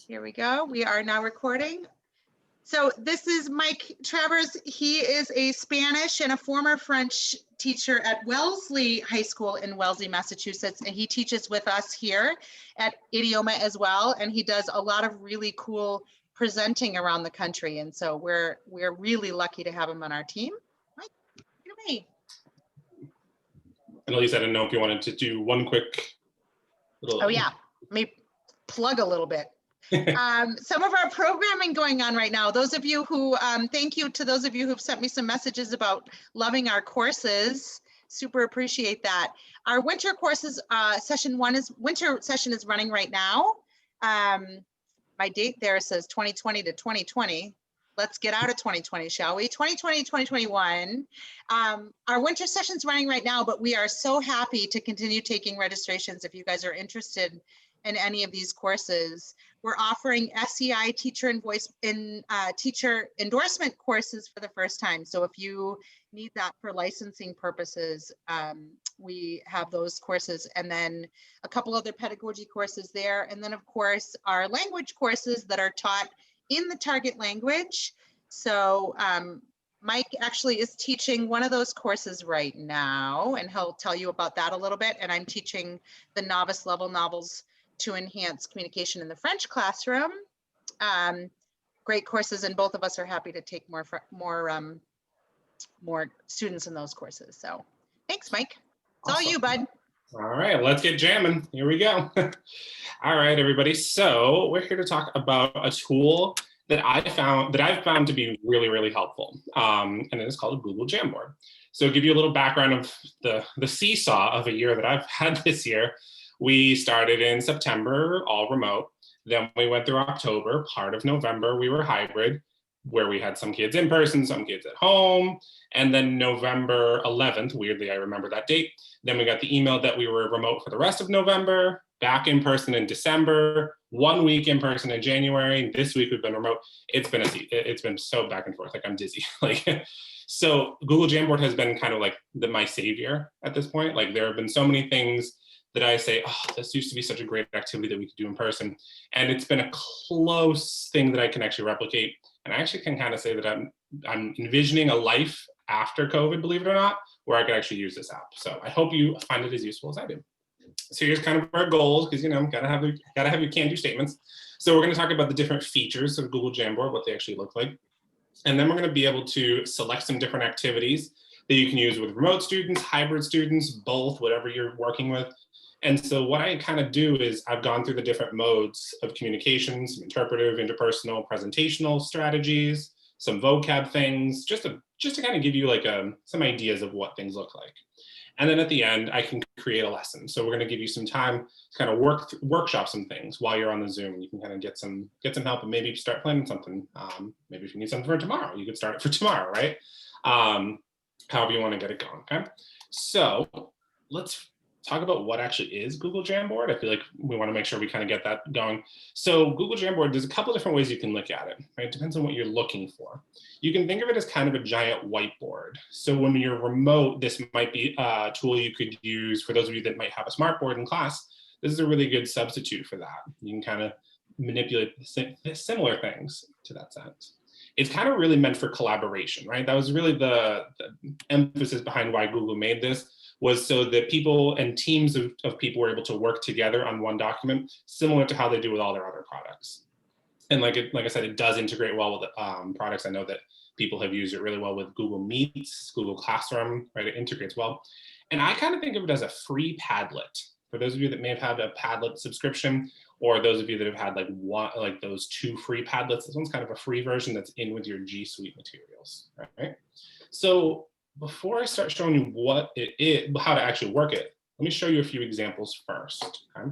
Here we go. We are now recording. So this is Mike Travers. He is a Spanish and a former French teacher at Wellesley High School in Wellesley, Massachusetts. And he teaches with us here at Idioma as well. And he does a lot of really cool presenting around the country. And so we're really lucky to have him on our team. Mike, take it away. And Elise, I didn't know if you wanted to do one quick little. Oh yeah, let me plug a little bit. Some of our programming going on right now. Those of you who, thank you to those of you who've sent me some messages about loving our courses. Super appreciate that. Our winter courses, winter session is running right now. My date there says 2020 to 2020. Let's get out of 2020, shall we? 2020, 2021. Our winter session's running right now, but we are so happy to continue taking registrations if you guys are interested in any of these courses. We're offering SEI teacher endorsement courses for the first time. So if you need that for licensing purposes, we have those courses, and then a couple other pedagogy courses there. And then of course, our language courses that are taught in the target language. So Mike actually is teaching one of those courses right now, and he'll tell you about that a little bit. And I'm teaching the novice level novels to enhance communication in the French classroom. Great courses, and both of us are happy to take more students in those courses. So thanks, Mike. It's Awesome. all you, bud. All right, let's get jamming. Here we go. All right, everybody. So we're here to talk about a tool that I've found to be really, really helpful. And it is called Google Jamboard. So to give you a little background of the seesaw of a year that I've had this year. We started in September, all remote. Then we went through October, part of November, we were hybrid, where we had some kids in person, some kids at home. And then November 11th, weirdly, I remember that date. Then we got the email that we were remote for the rest of November, back in person in December, 1 week in person in January. This week we've been remote. It's been so back and forth, like I'm dizzy. So Google Jamboard has been kind of like my savior at this point. Like there have been so many things that I say, oh, this used to be such a great activity that we could do in person. And it's been a close thing that I can actually replicate. And I actually can kind of say that I'm envisioning a life after COVID, believe it or not, where I could actually use this app. So I hope you find it as useful as I do. So here's kind of our goals, because gotta have your can-do statements. So we're gonna talk about the different features of Google Jamboard, what they actually look like. And then we're gonna be able to select some different activities that you can use with remote students, hybrid students, both, whatever you're working with. And so what I kind of do is I've gone through the different modes of communication, some interpretive, interpersonal, presentational strategies, some vocab things, just to kind of give you like some ideas of what things look like. And then at the end, I can create a lesson. So we're going to give you some time to kind of workshop some things while you're on the Zoom. You can kind of get some help and maybe start planning something. Maybe if you need something for tomorrow, you could start it for tomorrow, right? However you want to get it going, okay? So let's talk about what actually is Google Jamboard. I feel like we want to make sure we kind of get that going. So Google Jamboard, there's a couple different ways you can look at it, right? It depends on what you're looking for. You can think of it as kind of a giant whiteboard. So when you're remote, this might be a tool you could use for those of you that might have a smartboard in class. This is a really good substitute for that. You can kind of manipulate similar things to that sense. It's kind of really meant for collaboration, right? That was really the emphasis behind why Google made this, was so that people and teams of people were able to work together on one document, similar to how they do with all their other products. And like I said, it does integrate well with products. I know that people have used it really well with Google Meets, Google Classroom, right? It integrates well. And I kind of think of it as a free Padlet. For those of you that may have had a Padlet subscription, or those of you that have had like those 2 free Padlets, this one's kind of a free version that's in with your G Suite materials, right? So before I start showing you what it is, how to actually work it, let me show you a few examples first, okay?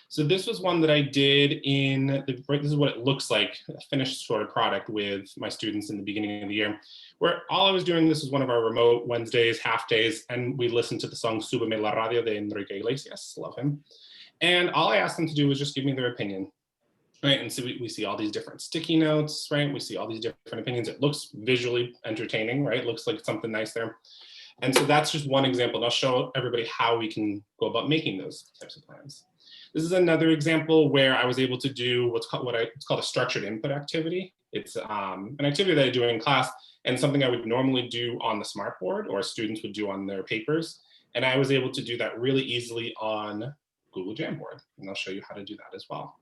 So this was one that I did this is what it looks like, a finished sort of product with my students in the beginning of the year, where all I was doing, this was one of our remote Wednesdays, half days, and we listened to the song Súbeme la Radio de Enrique Iglesias, love him. And all I asked them to do was just give me their opinion. Right, and so we see all these different sticky notes, right? We see all these different opinions. It looks visually entertaining, right? It looks like something nice there. And so that's just one example. And I'll show everybody how we can go about making those types of plans. This is another example where I was able to do it's called a structured input activity. It's an activity that I do in class and something I would normally do on the smartboard or students would do on their papers. And I was able to do that really easily on Google Jamboard. And I'll show you how to do that as well.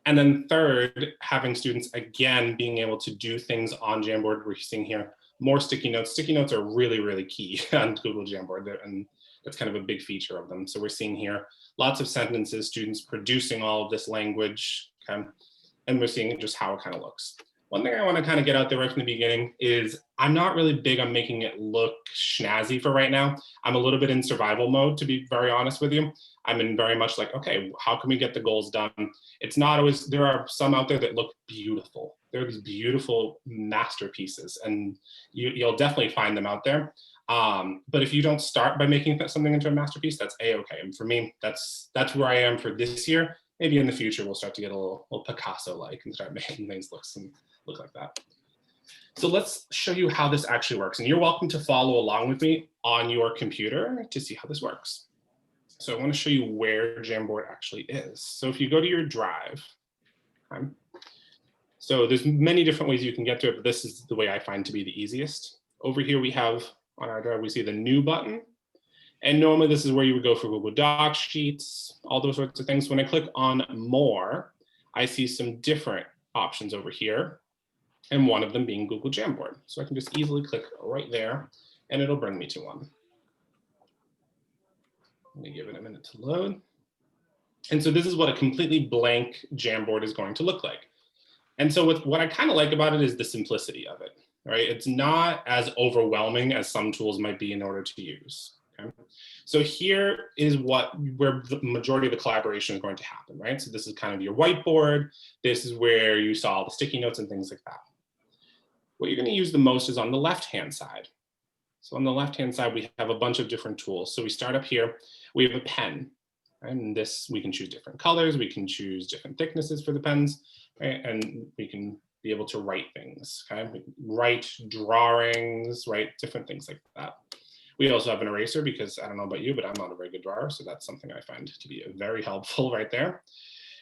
And then third, having students, again, being able to do things on Jamboard. We're seeing here more sticky notes. Sticky notes are really, really key on Google Jamboard, and that's kind of a big feature of them. So we're seeing here lots of sentences, students producing all of this language, okay? And we're seeing just how it kind of looks. One thing I want to kind of get out there right from the beginning is I'm not really big on making it look snazzy for right now. I'm a little bit in survival mode, to be very honest with you. I'm in very much like, okay, how can we get the goals done? It's not always, there are some out there that look beautiful. There are these beautiful masterpieces, and you'll definitely find them out there. But if you don't start by making something into a masterpiece, that's a-okay. And for me, that's where I am for this year. Maybe in the future, we'll start to get a little Picasso-like and start making things look like that. So let's show you how this actually works. And you're welcome to follow along with me on your computer to see how this works. So I want to show you where Jamboard actually is. So if you go to your drive, so there's many different ways you can get to it, but this is the way I find to be the easiest. Over here we have, on our drive, we see the new button. And normally this is where you would go for Google Docs, Sheets, all those sorts of things. When I click on more, I see some different options over here, and one of them being Google Jamboard. So I can just easily click right there, and it'll bring me to one. Let me give it a minute to load. And so this is what a completely blank Jamboard is going to look like. And so what I kind of like about it is the simplicity of it, right? It's not as overwhelming as some tools might be in order to use. Okay? So here is where the majority of the collaboration is going to happen, right? So this is kind of your whiteboard. This is where you saw the sticky notes and things like that. What you're going to use the most is on the left-hand side. So on the left-hand side, we have a bunch of different tools. So we start up here, we have a pen. Right? And this, we can choose different colors, we can choose different thicknesses for the pens, right? And we can be able to write things, okay? We can write drawings, write different things like that. We also have an eraser because I don't know about you, but I'm not a very good drawer. So that's something I find to be very helpful right there.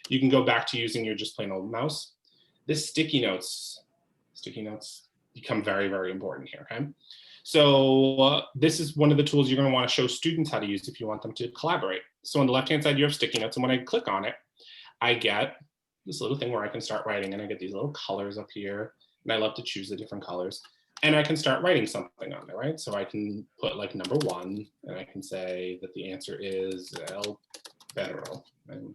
You can go back to using your just plain old mouse. This sticky notes become very, very important here, okay? So this is one of the tools you're going to want to show students how to use if you want them to collaborate. So on the left-hand side, you have sticky notes. And when I click on it, I get this little thing where I can start writing, and I get these little colors up here. And I love to choose the different colors. And I can start writing something on there, right? So I can put like number 1, and I can say that the answer is El Perro. I'm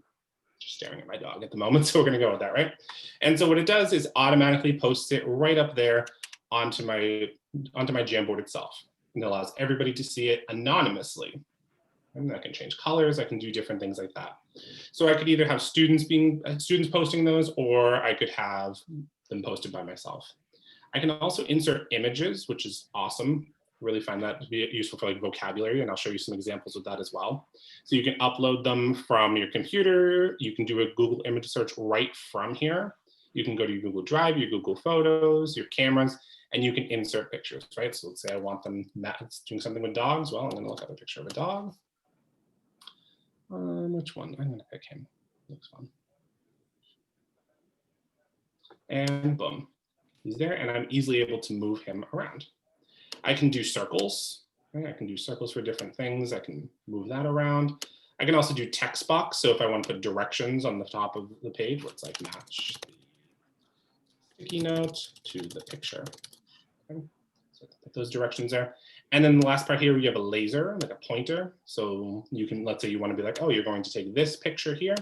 just staring at my dog at the moment, so we're going to go with that, right? And so what it does is automatically posts it right up there onto my Jamboard itself. And it allows everybody to see it anonymously. And I can change colors, I can do different things like that. So I could either have students posting those, or I could have them posted by myself. I can also insert images, which is awesome. Really find that to be useful for like vocabulary, and I'll show you some examples of that as well. So you can upload them from your computer. You can do a Google image search right from here. You can go to your Google Drive, your Google Photos, your cameras, and you can insert pictures, right? So let's say I want them doing something with dogs. Well, I'm going to look up a picture of a dog. Which one? I'm going to pick him. Looks fun. And boom, he's there, and I'm easily able to move him around. I can do circles. Right? I can do circles for different things. I can move that around. I can also do text box. So if I want to put directions on the top of the page, let's like match the sticky note to the picture. Okay. So put those directions there. And then the last part here, you have a laser, like a pointer. So you can, let's say you want to be like, oh, you're going to take this picture here,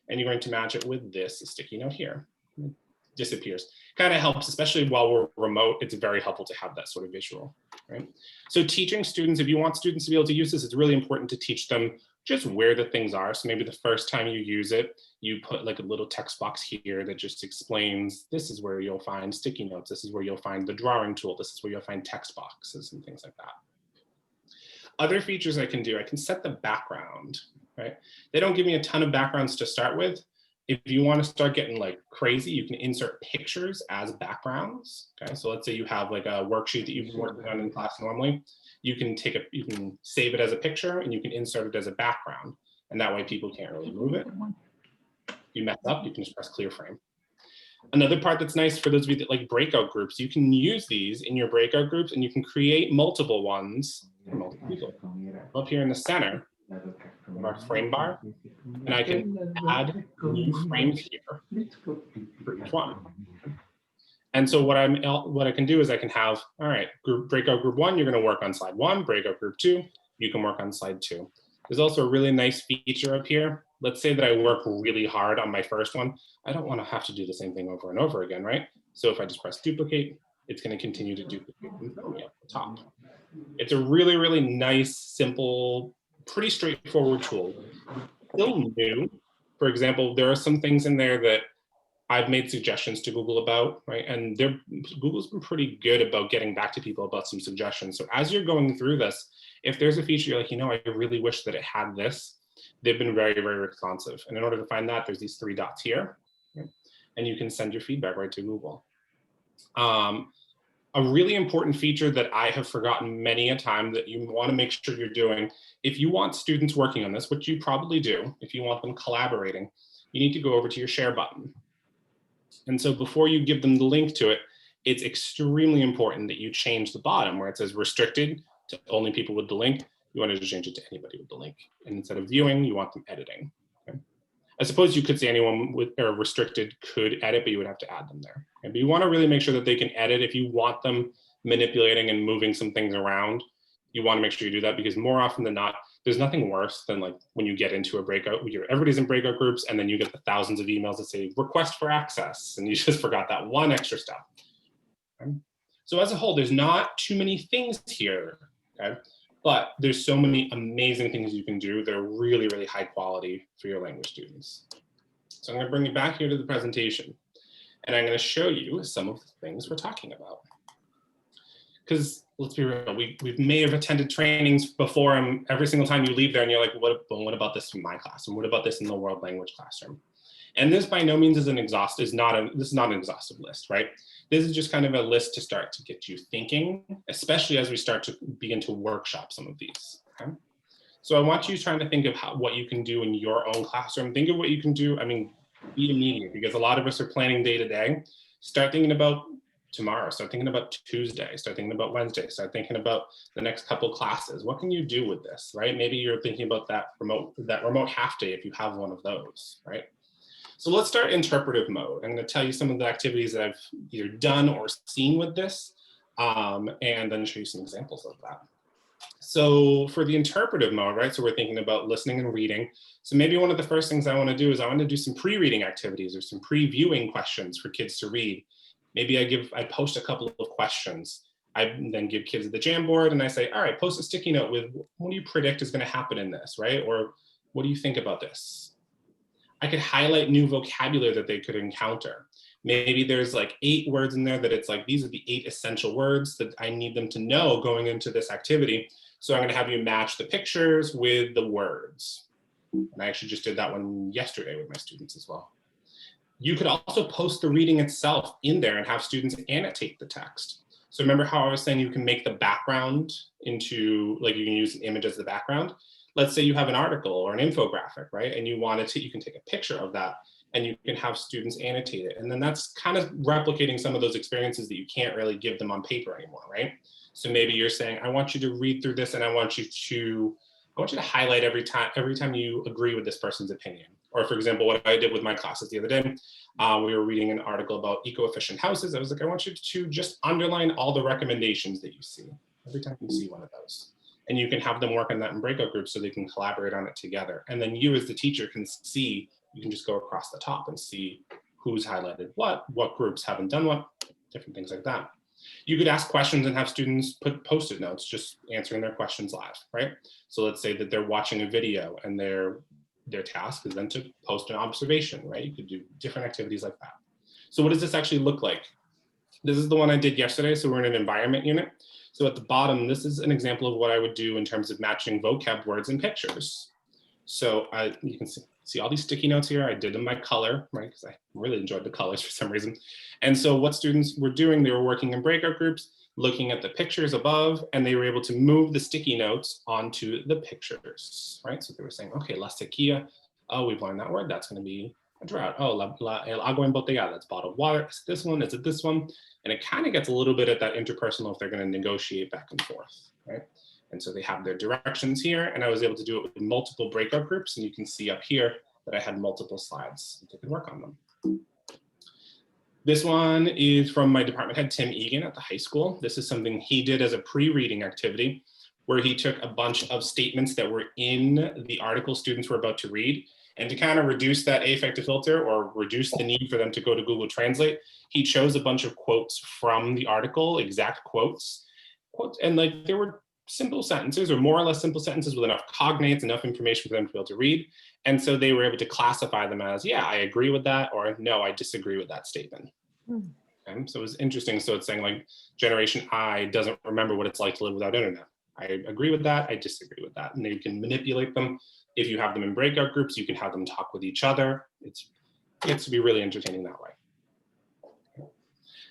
and you're going to match it with this sticky note here. It disappears. Kind of helps, especially while we're remote, it's very helpful to have that sort of visual, right? So teaching students, if you want students to be able to use this, it's really important to teach them just where the things are. So maybe the first time you use it, you put like a little text box here that just explains, this is where you'll find sticky notes. This is where you'll find the drawing tool. This is where you'll find text boxes and things like that. Other features I can do, I can set the background, right? They don't give me a ton of backgrounds to start with. If you want to start getting like crazy, you can insert pictures as backgrounds. Okay, so let's say you have like a worksheet that you've been working on in class normally. You can save it as a picture, and you can insert it as a background. and that way people can't really move it. If you mess up, you can just press clear frame. Another part that's nice for those of you that like breakout groups, you can use these in your breakout groups and you can create multiple ones for multiple people. Up here in the center of our frame bar, and I can add new frames here for each one. And so what I can do is I can have, all right, breakout group 1, you're going to work on slide 1, breakout group 2, you can work on slide 2. There's also a really nice feature up here. Let's say that I work really hard on my first one. I don't want to have to do the same thing over and over again, right? So if I just press duplicate, it's going to continue to duplicate and throw me at the top. It's a really, really nice, simple, pretty straightforward tool. Still new. For example, there are some things in there that I've made suggestions to Google about, right? And Google's been pretty good about getting back to people about some suggestions. So as you're going through this, if there's a feature you're like, you know, I really wish that it had this, they've been very, very responsive. And in order to find that, there's these 3 dots here, right? And you can send your feedback right to Google. A really important feature that I have forgotten many a time that you want to make sure you're doing, if you want students working on this, which you probably do, if you want them collaborating, you need to go over to your share button. And so before you give them the link to it, it's extremely important that you change the bottom where it says restricted to only people with the link. You want to just change it to anybody with the link. And instead of viewing, you want them editing. Okay? I suppose you could say anyone with or restricted could edit, but you would have to add them there. Okay? But you want to really make sure that they can edit. If you want them manipulating and moving some things around, you want to make sure you do that, because more often than not, there's nothing worse than like when you get into a breakout, everybody's in breakout groups, and then you get the thousands of emails that say request for access, and you just forgot that one extra step. Okay? So as a whole, there's not too many things here, okay? But there's so many amazing things you can do. They're really, really high quality for your language students. So I'm going to bring you back here to the presentation, and I'm going to show you some of the things we're talking about. Because let's be real, we may have attended trainings before, and every single time you leave there and you're like, what about this in my classroom? What about this in the world language classroom? And this by no means is this is not an exhaustive list, right? This is just kind of a list to start to get you thinking, especially as we start to begin to workshop some of these. Okay? So I want you trying to think of what you can do in your own classroom. Think of what you can do. I mean, be immediate, because a lot of us are planning day to day. Start thinking about tomorrow, start thinking about Tuesday, start thinking about Wednesday, start thinking about the next couple classes. What can you do with this, right? Maybe you're thinking about that remote half day if you have one of those, right? So let's start interpretive mode. I'm going to tell you some of the activities that I've either done or seen with this, and then show you some examples of that. So for the interpretive mode, right, so we're thinking about listening and reading. So maybe one of the first things I want to do is I want to do some pre-reading activities or some pre-viewing questions for kids to read. Maybe I post a couple of questions. I then give kids the Jamboard and I say, all right, post a sticky note with what do you predict is going to happen in this, right? Or what do you think about this? I could highlight new vocabulary that they could encounter. Maybe there's like 8 words in there that it's like, these are the 8 essential words that I need them to know going into this activity. So I'm going to have you match the pictures with the words. And I actually just did that one yesterday with my students as well. You could also post the reading itself in there and have students annotate the text. So remember how I was saying you can make the background into, like you can use an image as the background. Let's say you have an article or an infographic, right? And you can take a picture of that and you can have students annotate it. And then that's kind of replicating some of those experiences that you can't really give them on paper anymore, right? So maybe you're saying, I want you to read through this and I want you to highlight every time you agree with this person's opinion. Or for example, what I did with my classes the other day, we were reading an article about eco-efficient houses. I was like, I want you to just underline all the recommendations that you see every time you see one of those. And you can have them work on that in breakout groups so they can collaborate on it together. And then you as the teacher can see, you can just go across the top and see who's highlighted what groups haven't done what, different things like that. You could ask questions and have students put Post-it notes, just answering their questions live, right? So let's say that they're watching a video and their task is then to post an observation, right? You could do different activities like that. So what does this actually look like? This is the one I did yesterday. So we're in an environment unit. So at the bottom, this is an example of what I would do in terms of matching vocab words and pictures. So you can see all these sticky notes here. I did them by color, right? Because I really enjoyed the colors for some reason. And so what students were doing, they were working in breakout groups. looking at the pictures above, and they were able to move the sticky notes onto the pictures, right? So they were saying, okay, la sequía, oh, we've learned that word, that's gonna be a drought. Oh, el agua embotellada, that's bottled water. Is it this one? Is it this one? And it kind of gets a little bit at that interpersonal if they're going to negotiate back and forth, right? And so they have their directions here, and I was able to do it with multiple breakout groups, and you can see up here that I had multiple slides that they could work on them. This one is from my department head, Tim Egan at the high school. This is something he did as a pre-reading activity where he took a bunch of statements that were in the article students were about to read, and to kind of reduce that affective filter or reduce the need for them to go to Google Translate, he chose a bunch of quotes from the article, exact quotes, and like there were simple sentences or more or less simple sentences with enough cognates, enough information for them to be able to read. And so they were able to classify them as, yeah, I agree with that, or no, I disagree with that statement. Okay, so it was interesting. So it's saying like Generation I doesn't remember what it's like to live without internet. I agree with that, I disagree with that. And you can manipulate them. If you have them in breakout groups, you can have them talk with each other. It gets to be really entertaining that way.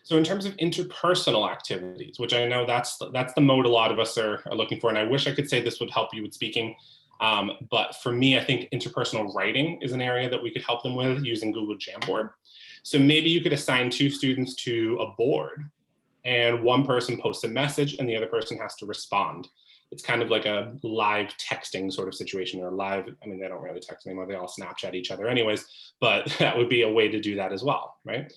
So in terms of interpersonal activities, which I know that's the mode a lot of us are looking for, and I wish I could say this would help you with speaking, but for me, I think interpersonal writing is an area that we could help them with using Google Jamboard. So maybe you could assign 2 students to a board, and one person posts a message and the other person has to respond. It's kind of like a live texting sort of situation, or live, I mean, they don't really text anymore, they all Snapchat each other anyways, but that would be a way to do that as well, right?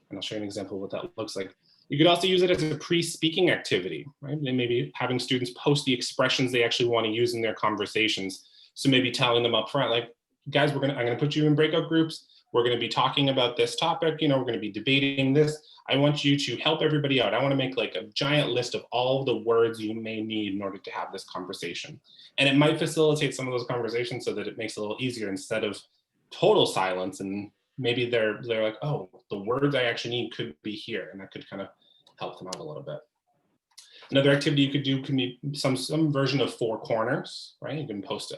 And I'll show you an example of what that looks like. You could also use it as a pre-speaking activity, right? And maybe having students post the expressions they actually want to use in their conversations. So maybe telling them up front, like, guys, I'm gonna put you in breakout groups. We're gonna be talking about this topic, we're gonna be debating this. I want you to help everybody out. I want to make like a giant list of all the words you may need in order to have this conversation. And it might facilitate some of those conversations so that it makes it a little easier instead of total silence. And maybe they're like, oh, the words I actually need could be here. And that could kind of help them out a little bit. Another activity you could do can be some version of 4 corners, right? You can post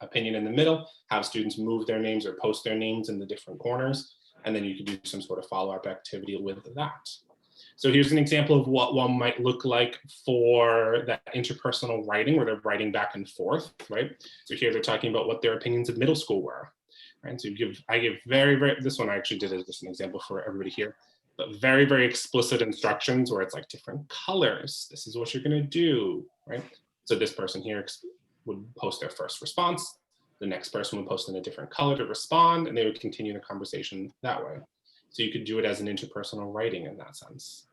opinion in the middle, have students move their names or post their names in the different corners. And then you could do some sort of follow-up activity with that. So here's an example of what one might look like for that interpersonal writing where they're writing back and forth, right? So here they're talking about what their opinions of middle school were, right? So I give very, this one I actually did as just an example for everybody here, but very, very explicit instructions where it's like different colors. This is what you're gonna do, right? So this person here would post their first response. The next person would post in a different color to respond, and they would continue the conversation that way. So you could do it as an interpersonal writing in that sense.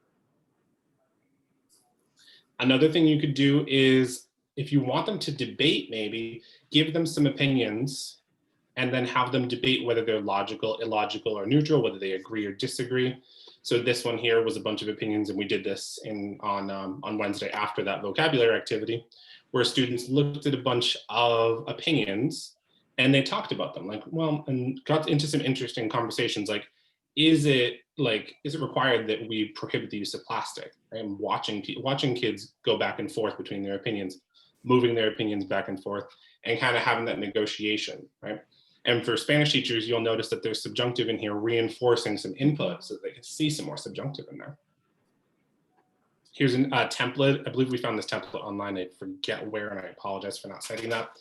Another thing you could do is, if you want them to debate, maybe give them some opinions and then have them debate whether they're logical, illogical, or neutral, whether they agree or disagree. So this one here was a bunch of opinions, and we did this on Wednesday after that vocabulary activity, where students looked at a bunch of opinions and they talked about them, like, well, and got into some interesting conversations, like, is it required that we prohibit the use of plastic? Right? And watching kids go back and forth between their opinions, moving their opinions back and forth, and kind of having that negotiation, right? And for Spanish teachers, you'll notice that there's subjunctive in here reinforcing some input so that they can see some more subjunctive in there. Here's a template. I believe we found this template online. I forget where, and I apologize for not citing that.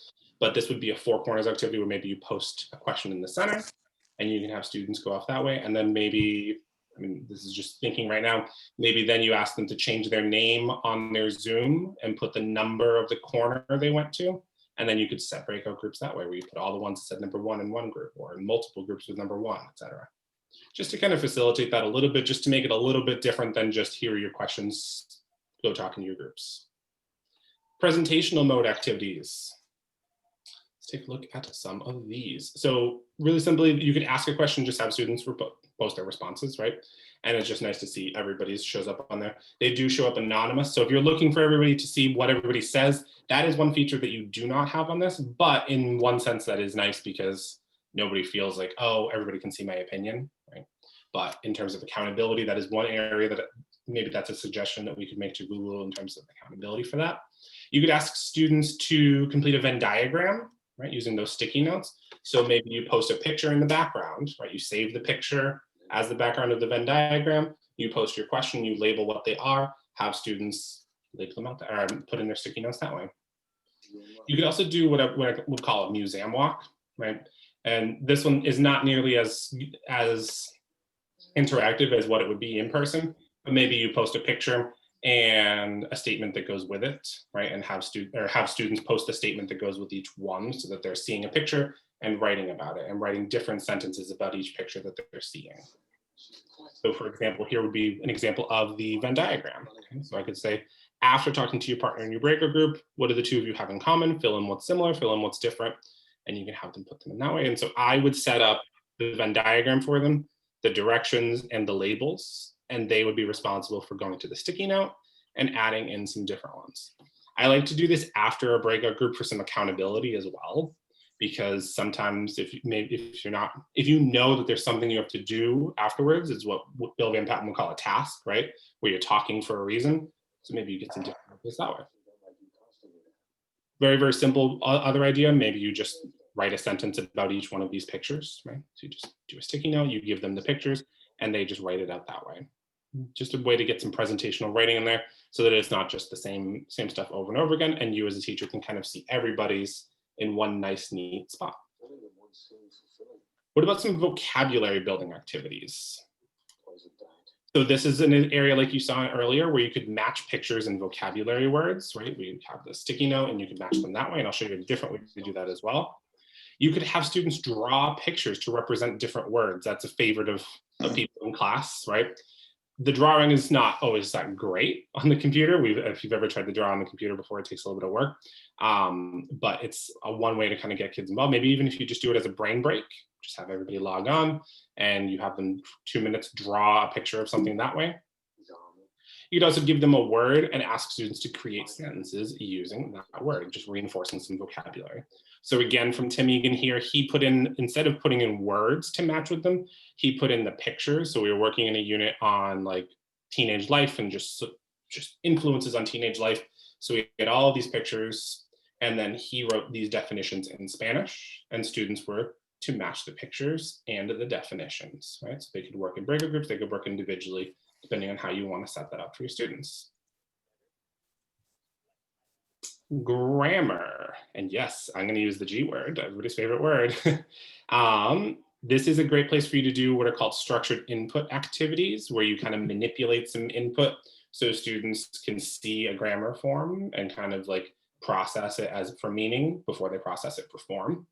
But this would be a 4 corners activity where maybe you post a question in the center and you can have students go off that way. And then maybe, I mean, this is just thinking right now, maybe then you ask them to change their name on their Zoom and put the number of the corner they went to. And then you could set breakout groups that way, where you put all the ones that said number 1 in one group, or in multiple groups with number 1, etc. Just to kind of facilitate that a little bit, just to make it a little bit different than just here are your questions, go talk in your groups. Presentational mode activities. Let's take a look at some of these. So really simply, you could ask a question, just have students post their responses, right? And it's just nice to see everybody's shows up on there. They do show up anonymous. So if you're looking for everybody to see what everybody says, that is one feature that you do not have on this, but in one sense that is nice because nobody feels like, oh, everybody can see my opinion, right? But in terms of accountability, that is one area that maybe that's a suggestion that we could make to Google in terms of accountability for that. You could ask students to complete a Venn diagram, right, using those sticky notes. So maybe you post a picture in the background, right? You save the picture as the background of the Venn diagram, you post your question, you label what they are, have students label them out there, or put in their sticky notes that way. You could also do what I would call a museum walk, right? And this one is not nearly as interactive as what it would be in person, but maybe you post a picture and a statement that goes with it, right? And have students post a statement that goes with each one, so that they're seeing a picture and writing about it, and writing different sentences about each picture that they're seeing. So for example, here would be an example of the Venn diagram. Okay? So I could say, after talking to your partner in your breakout group, what do the two of you have in common? Fill in what's similar, fill in what's different, and you can have them put them in that way. And so I would set up the Venn diagram for them, the directions and the labels, and they would be responsible for going to the sticky note and adding in some different ones. I like to do this after a breakout group for some accountability as well, because sometimes if you know that there's something you have to do afterwards, is what Bill Van Patten would call a task, right? Where you're talking for a reason. So maybe you get some different ideas that way. Very, very simple other idea. Maybe you just write a sentence about each one of these pictures, right? So you just do a sticky note, you give them the pictures, and they just write it out that way. Just a way to get some presentational writing in there, so that it's not just the same stuff over and over again, and you as a teacher can kind of see everybody's in one nice, neat spot. What about some vocabulary building activities? So this is an area like you saw earlier, where you could match pictures and vocabulary words, right? We have the sticky note and you can match them that way. And I'll show you a different way to do that as well. You could have students draw pictures to represent different words. That's a favorite of people in class, right? The drawing is not always that great on the computer. If you've ever tried to draw on the computer before, it takes a little bit of work. But it's one way to kind of get kids involved. Maybe even if you just do it as a brain break, just have everybody log on and you have them 2 minutes draw a picture of something that way. You could also give them a word and ask students to create sentences using that word, just reinforcing some vocabulary. So again, from Tim Egan here, he put in, instead of putting in words to match with them, he put in the pictures. So we were working in a unit on like teenage life and just influences on teenage life. So we had all of these pictures, and then he wrote these definitions in Spanish, and students were to match the pictures and the definitions, right? So they could work in breakout groups, they could work individually, depending on how you want to set that up for your students. Grammar, and yes, I'm going to use the G word, everybody's favorite word. This is a great place for you to do what are called structured input activities, where you kind of manipulate some input so students can see a grammar form and kind of like process it as for meaning before they process it for form.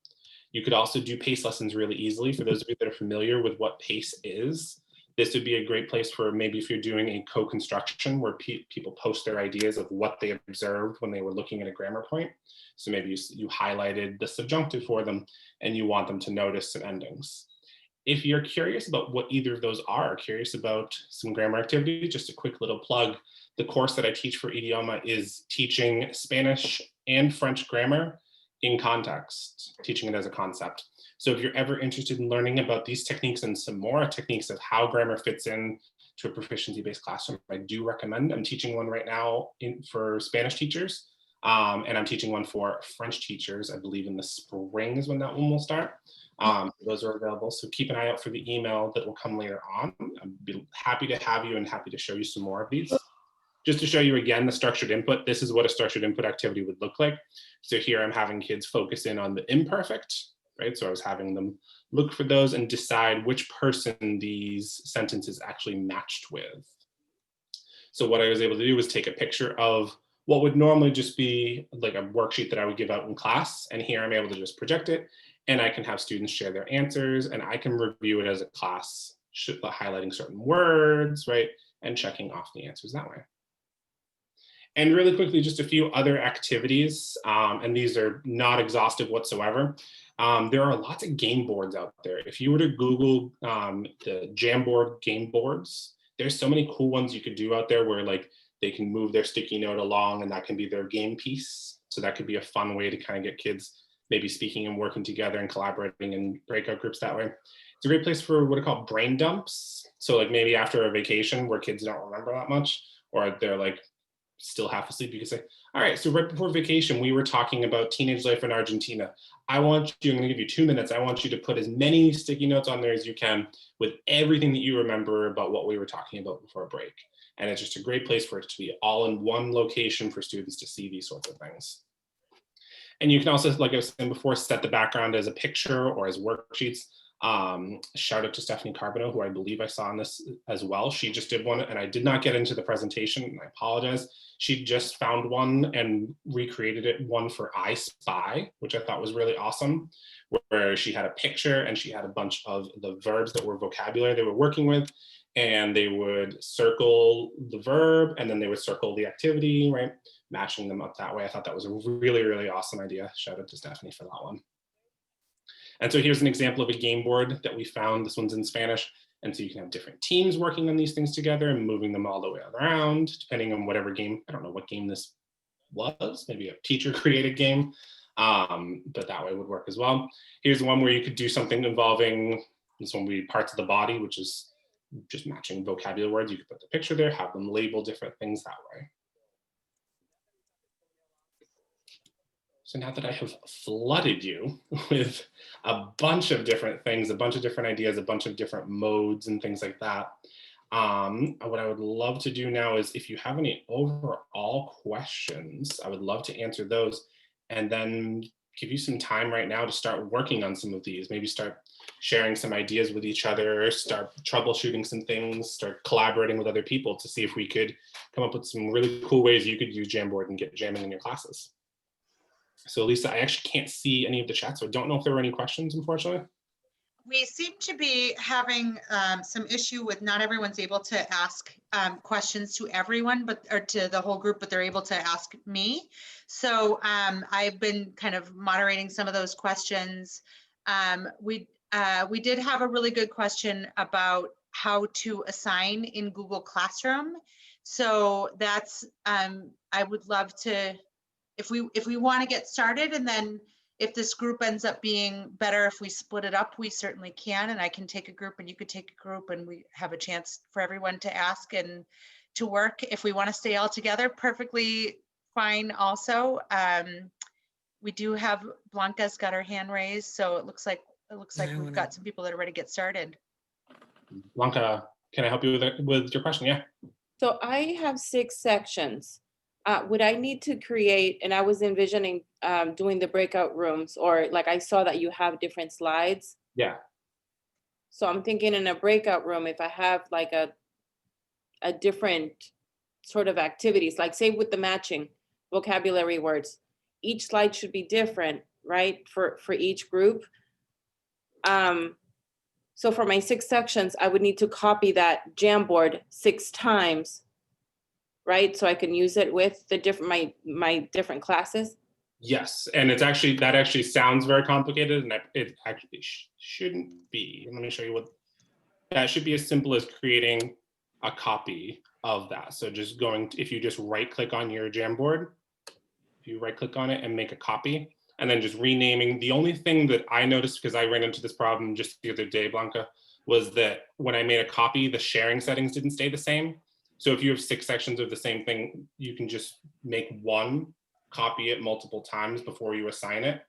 You could also do PACE lessons really easily. For those of you that are familiar with what PACE is, this would be a great place for maybe if you're doing a co-construction where people post their ideas of what they observed when they were looking at a grammar point. So maybe you highlighted the subjunctive for them and you want them to notice some endings. If you're curious about what either of those are, curious about some grammar activity, just a quick little plug. The course that I teach for Idioma is teaching Spanish and French grammar in context, teaching it as a concept. So if you're ever interested in learning about these techniques and some more techniques of how grammar fits in to a proficiency-based classroom, I do recommend. I'm teaching one right now for Spanish teachers, and I'm teaching one for French teachers. I believe in the spring is when that one will start. Those are available, so keep an eye out for the email that will come later on. I'd be happy to have you and happy to show you some more of these. Just to show you again the structured input, this is what a structured input activity would look like. So here I'm having kids focus in on the imperfect, right? So I was having them look for those and decide which person these sentences actually matched with. So what I was able to do was take a picture of what would normally just be like a worksheet that I would give out in class. And here I'm able to just project it, and I can have students share their answers, and I can review it as a class, highlighting certain words, right? And checking off the answers that way. And really quickly, just a few other activities, and these are not exhaustive whatsoever. There are lots of game boards out there. If you were to Google the Jamboard game boards, there's so many cool ones you could do out there where like they can move their sticky note along and that can be their game piece. So that could be a fun way to kind of get kids maybe speaking and working together and collaborating in breakout groups that way. It's a great place for what are called brain dumps. So like maybe after a vacation where kids don't remember that much, or they're like still half asleep, you can say, all right, so right before vacation, we were talking about teenage life in Argentina. I'm gonna give you 2 minutes. I want you to put as many sticky notes on there as you can with everything that you remember about what we were talking about before break. And it's just a great place for it to be all in one location for students to see these sorts of things. And you can also, like I was saying before, set the background as a picture or as worksheets. Shout out to Stephanie Carbonneau, who I believe I saw in this as well. She just did one, and I did not get into the presentation, and I apologize. She just found one and recreated it, one for I Spy, which I thought was really awesome, where she had a picture and she had a bunch of the verbs that were vocabulary they were working with, and they would circle the verb and then they would circle the activity, right? Matching them up that way. I thought that was a really, really awesome idea. Shout out to Stephanie for that one. And so here's an example of a game board that we found. This one's in Spanish. And so you can have different teams working on these things together and moving them all the way around, depending on whatever game. I don't know what game this was, maybe a teacher created game, but that way would work as well. Here's one where you could do something involving, this one would be parts of the body, which is just matching vocabulary words. You could put the picture there, have them label different things that way. So now that I have flooded you with a bunch of different things, a bunch of different ideas, a bunch of different modes and things like that, what I would love to do now is if you have any overall questions, I would love to answer those and then give you some time right now to start working on some of these. Maybe start sharing some ideas with each other, start troubleshooting some things, start collaborating with other people to see if we could come up with some really cool ways you could use Jamboard and get jamming in your classes. So Lisa, I actually can't see any of the chat, so I don't know if there were any questions, unfortunately. We seem to be having some issue with not everyone's able to ask questions to everyone, or to the whole group, but they're able to ask me. So I've been kind of moderating some of those questions. We did have a really good question about how to assign in Google Classroom. So that's, I would love to, if we want to get started, and then if this group ends up being better, if we split it up, we certainly can. And I can take a group and you could take a group, and we have a chance for everyone to ask and to work. If we want to stay all together, perfectly fine also. We do have, Blanca's got her hand raised, so it looks like we've got some people that are ready to get started. Blanca, can I help you with your question? Yeah. So I have 6 sections. Would I need to create, and I was envisioning doing the breakout rooms, or like I saw that you have different slides. Yeah. So I'm thinking in a breakout room, if I have like a different sort of activities, like say with the matching vocabulary words, each slide should be different, right? For each group. So for my 6 sections, I would need to copy that Jamboard 6 times, right? So I can use it with the different, my different classes. Yes, and it's actually, that actually sounds very complicated, and it actually shouldn't be. Let me show you what, that should be as simple as creating a copy of that. So just going, if you just right click on your Jamboard, if you right click on it and make a copy, and then just renaming. The only thing that I noticed, because I ran into this problem just the other day, Blanca, was that when I made a copy, the sharing settings didn't stay the same. So if you have 6 sections of the same thing, you can just make one, copy it multiple times before you assign it.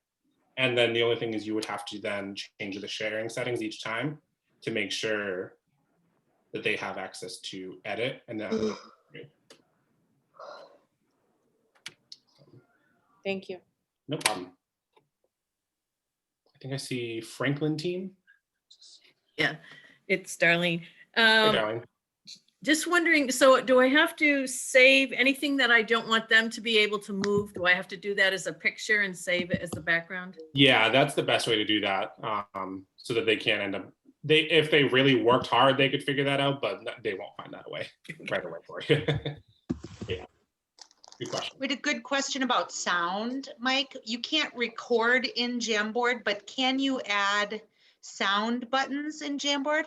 And then the only thing is you would have to then change the sharing settings each time to make sure that they have access to edit. And then Thank you. no problem. I think I see Franklin team. Yeah, it's Darlene. Hey, darling. Just wondering, so do I have to save anything that I don't want them to be able to move? Do I have to do that as a picture and save it as the background? Yeah, that's the best way to do that, so that they can't end up, if they really worked hard, they could figure that out, but they won't find that way right away for you. Yeah, good question. We had a good question about sound, Mike. You can't record in Jamboard, but can you add sound buttons in Jamboard?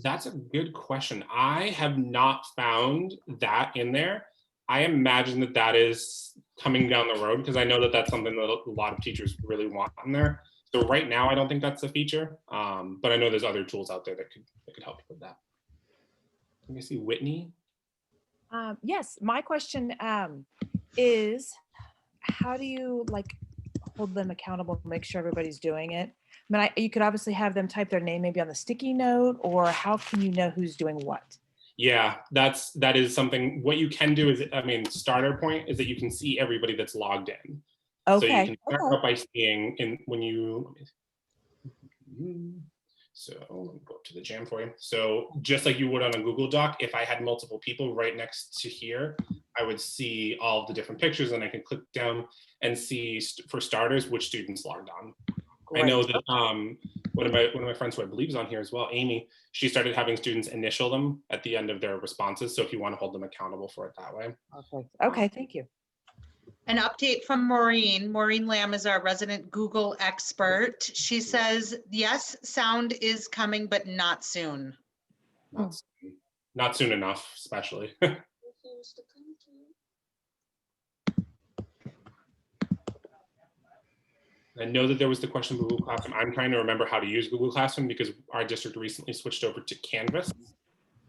That's a good question. I have not found that in there. I imagine that that is coming down the road, because I know that that's something that a lot of teachers really want in there. So right now, I don't think that's a feature, but I know there's other tools out there that could help you with that. Let me see, Whitney. Yes, my question is, how do you like hold them accountable, make sure everybody's doing it? mean, you could obviously have them type their name maybe on the sticky note, or how can you know who's doing what? Yeah, that is something. What you can do is, I mean, starter point is that you can see everybody that's logged in. So you Okay. can start Okay. out by seeing when you, so let me go up to the jam for you. So just like you would on a Google Doc, if I had multiple people right next to here, I would see all of the different pictures, and I can click down and see for starters which students logged on. I know that one of my friends who I believe is on here as well, Amy, she started having students initial them at the end of their responses. So if you want to hold them accountable for it that way. Perfect. Okay, thank you. An update from Maureen. Maureen Lamb is our resident Google expert. She says, yes, sound is coming, but not soon. Not soon enough, especially. I know that there was the question of Google Classroom. I'm trying to remember how to use Google Classroom because our district recently switched over to Canvas.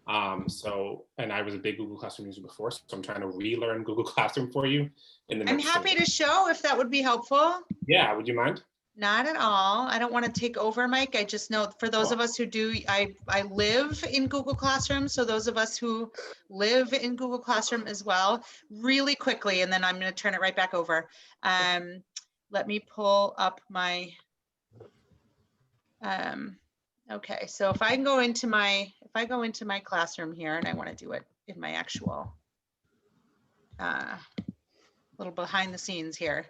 And I was a big Google Classroom user before, so I'm trying to relearn Google Classroom for you. I'm happy to show if that would be helpful. Yeah, would you mind? Not at all. I don't want to take over, Mike. I just know for those of us who do, I live in Google Classroom. So those of us who live in Google Classroom as well, really quickly, and then I'm going to turn it right back over. Let me pull up my, okay. So if I go into my classroom here, and I want to do it in my actual, little behind the scenes here.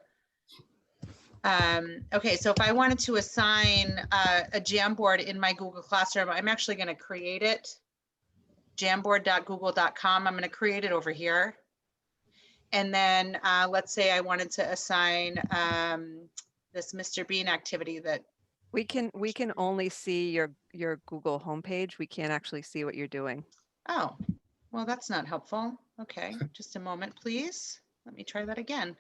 Okay, so if I wanted to assign a Jamboard in my Google Classroom, I'm actually going to create it, jamboard.google.com. I'm going to create it over here. And then let's say I wanted to assign this Mr. Bean activity that. We can only see your Google homepage. We can't actually see what you're doing. Oh, well, that's not helpful. Okay, just a moment, please. Let me try that again.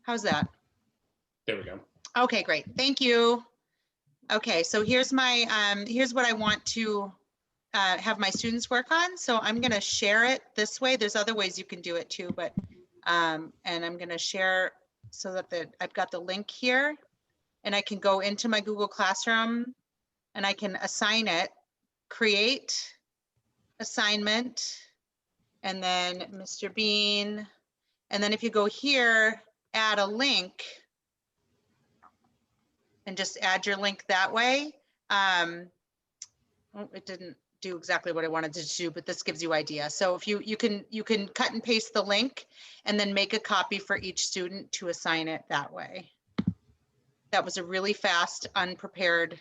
How's that? There we go. Okay, great. Thank you. Okay, so here's my, here's what I want to have my students work on. So I'm going to share it this way. There's other ways you can do it too, but, and I'm going to share so that I've got the link here, and I can go into my Google Classroom and I can assign it, create assignment, and then Mr. Bean. And then if you go here, add a link and just add your link that way. Oh, it didn't do exactly what I wanted to do, but this gives you idea. So if you can cut and paste the link and then make a copy for each student to assign it that way. That was a really fast, unprepared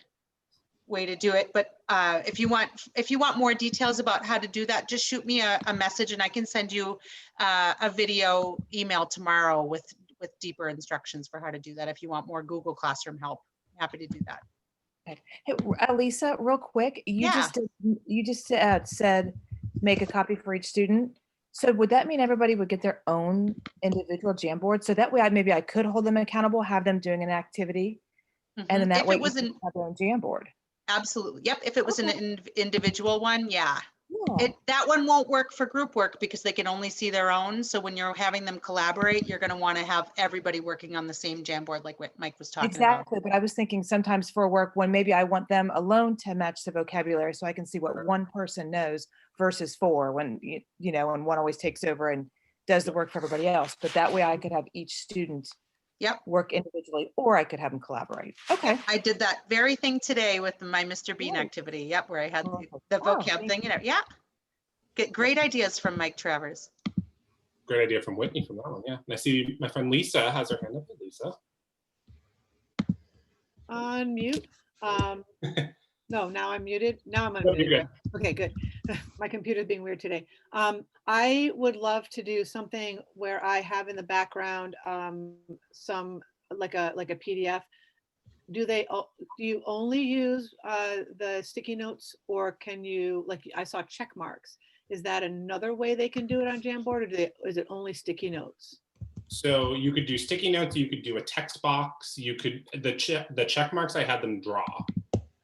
way to do it. But if you want more details about how to do that, just shoot me a message and I can send you a video email tomorrow with deeper instructions for how to do that. If you want more Google Classroom help, happy to do that. Okay. Hey, Lisa, real quick, you Yeah. just said make a copy for each student. So would that mean everybody would get their own individual Jamboard? So that way maybe I could hold them accountable, have them doing an activity, and then that If way it was each an, have their own Jamboard. absolutely, yep. If it was an individual one, yeah. Yeah. That one won't work for group work because they can only see their own. So when you're having them collaborate, you're going to want to have everybody working on the same Jamboard, like what Mike was talking about. Exactly, but I was thinking sometimes for work when maybe I want them alone to match the vocabulary so I can see what one person knows versus four when, you know, and one always takes over and does the work for everybody else. But that way I could have each student Yep. work individually, or I could have them collaborate. Okay. I did that very thing today with my Mr. Bean Nice. activity. Yep, where I had Perfect. the Oh, vocab thank thing. You know, yeah. Get great ideas from Mike Travers. Great idea from Whitney from that one. Yeah. And I see my friend Lisa has her hand up. Lisa. Unmute. No, now I'm muted. Now I'm No, you're unmuted. good. Okay, good. My computer's being weird today. I would love to do something where I have in the background some like a PDF. Do you only use the sticky notes, or can you, like I saw check marks? Is that another way they can do it on Jamboard, or is it only sticky notes? So you could do sticky notes, you could do a text box, you could, the check marks, I had them draw.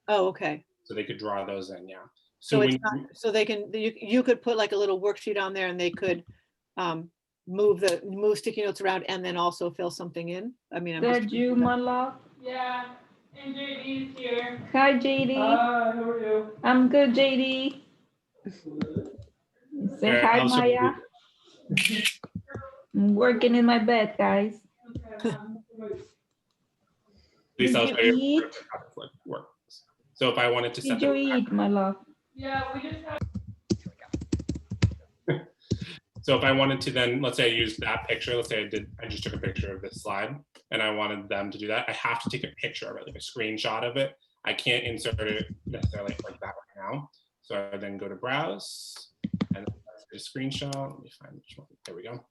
Oh, okay. So they could draw those in, yeah. So when it's not, so they can, you could put like a little worksheet on there and they could move sticky notes around and then also fill something in? I mean, I'm That just. you, my love? Yeah, and JD's here. Hi, JD. Hi, how are you? I'm good, JD. Say Alright, hi, I'll show Maya. you. I'm working in my bed, guys. At least I'll Did show you you eat? how it like works. So if I wanted to set Did you them eat, my love? Yeah, we just had. So if I wanted to then, let's say I used that picture, let's say I just took a picture of this slide and I wanted them to do that, I have to take a picture of it, like a screenshot of it. I can't insert it necessarily like that right now. So I then go to browse and that's a screenshot. Let me find which one. There we go.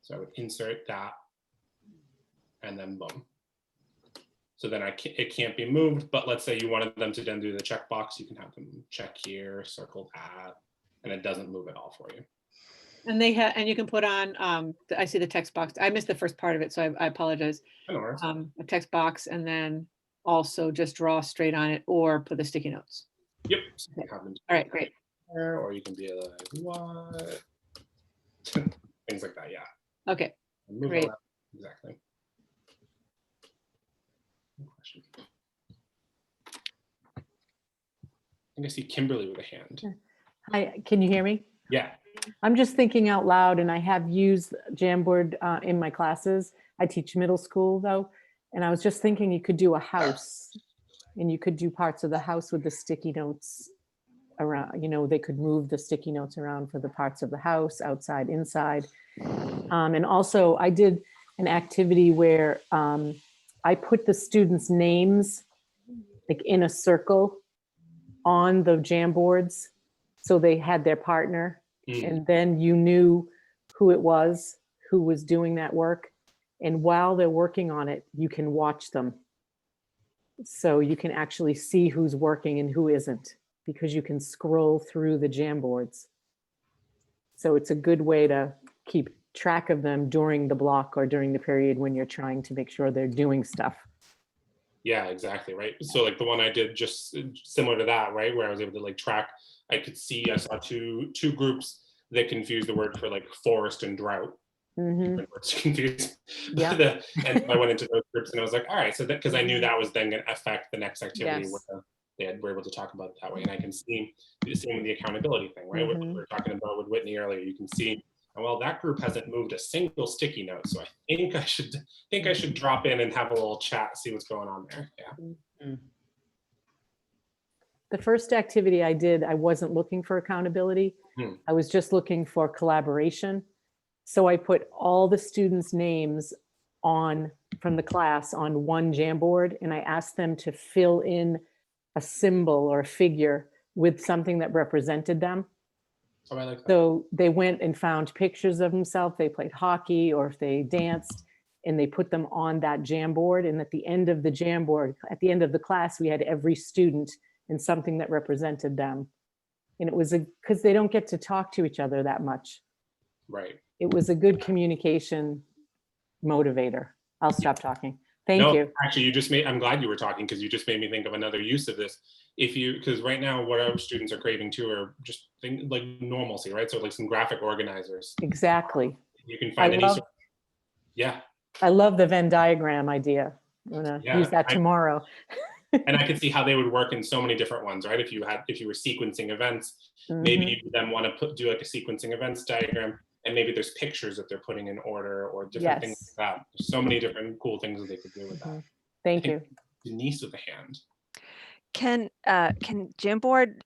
So I would insert that and then boom. So then it can't be moved, but let's say you wanted them to then do the checkbox, you can have them check here, circle that, and it doesn't move at all for you. And and you can put on, I see the text box. I missed the first part of it, so I apologize. A text box and then also just draw straight on it or put the sticky notes. Yep. So you have them All right, great. or you can be like, what? Things like that, yeah. Okay, Move great. around. Exactly. Good question. I think I see Kimberly with a hand. Hi, can you hear me? Yeah. I'm just thinking out loud, and I have used Jamboard in my classes. I teach middle school though, and I was just thinking you could do a house, and you could do parts of the house with the sticky notes around. You know, they could move the sticky notes around for the parts of the house, outside, inside. And also, I did an activity where I put the students' names like in a circle on the Jamboards, so they had their partner. And then you knew who it was, who was doing that work. And while they're working on it, you can watch them. So you can actually see who's working and who isn't, because you can scroll through the Jamboards. So it's a good way to keep track of them during the block or during the period when you're trying to make sure they're doing stuff. Yeah, exactly, right? So like the one I did just similar to that, right? Where I was able to like track, I saw two groups that confused the word for like forest and drought. Mm-hmm. Confused. Yeah. And I went into those groups and I was like, all right, so that, because I knew that was then going to affect the next activity Yes. where were able to talk about it that way. And I can see the same with the accountability thing, right? What we were talking about with Whitney earlier, you can see, well, that group hasn't moved a single sticky note. So I think I should drop in and have a little chat, see what's going on there. Yeah. The first activity I did, I wasn't looking for accountability. I was just looking for collaboration. So I put all the students' names from the class on one Jamboard, and I asked them to fill in a symbol or a figure with something that represented them. Oh, I like that. So they went and found pictures of themselves. They played hockey or if they danced, and they put them on that Jamboard. And at the end of the Jamboard, at the end of the class, we had every student and something that represented them. And it was because they don't get to talk to each other that much. Right. It was a good communication motivator. I'll stop talking. Thank you. Actually, I'm glad you were talking, because you just made me think of another use of this. Because right now what our students are craving too are just things like normalcy, right? So like some graphic organizers. Exactly. You can find yeah. I love the Venn diagram idea. I'm gonna use that tomorrow. And I could see how they would work in so many different ones, right? If you were sequencing events, maybe you then want to do like a sequencing events diagram, and maybe there's pictures that they're putting in order or different things like that. There's so many different cool things that they could do with that. Thank you. Denise with a hand. Can Jamboard,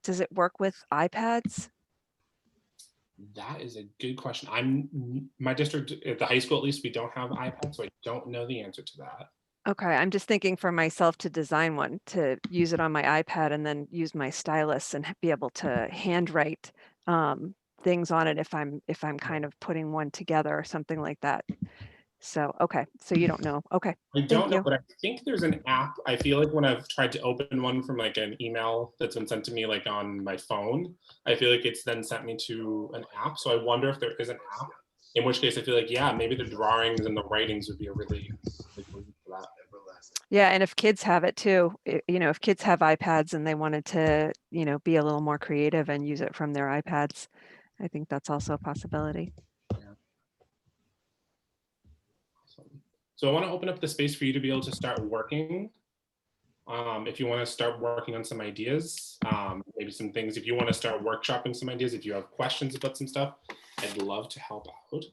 does it work with iPads? That is a good question. My district, at the high school at least, we don't have iPads, so I don't know the answer to that. Okay, I'm just thinking for myself to design one, to use it on my iPad and then use my stylus and be able to handwrite things on it if I'm kind of putting one together or something like that. So, okay, so you don't know. Okay. I don't know, but I think there's an app. I feel like when I've tried to open one from like an email that's been sent to me like on my phone, I feel like it's then sent me to an app. So I wonder if there is an app, in which case I feel like, yeah, maybe the drawings and the writings would be a really good for that. Yeah, and if kids have it too, if kids have iPads and they wanted to, be a little more creative and use it from their iPads, I think that's also a possibility. So I want to open up the space for you to be able to start working. If you want to start working on some ideas, maybe some things, if you want to start workshopping some ideas, if you have questions about some stuff, I'd love to help out.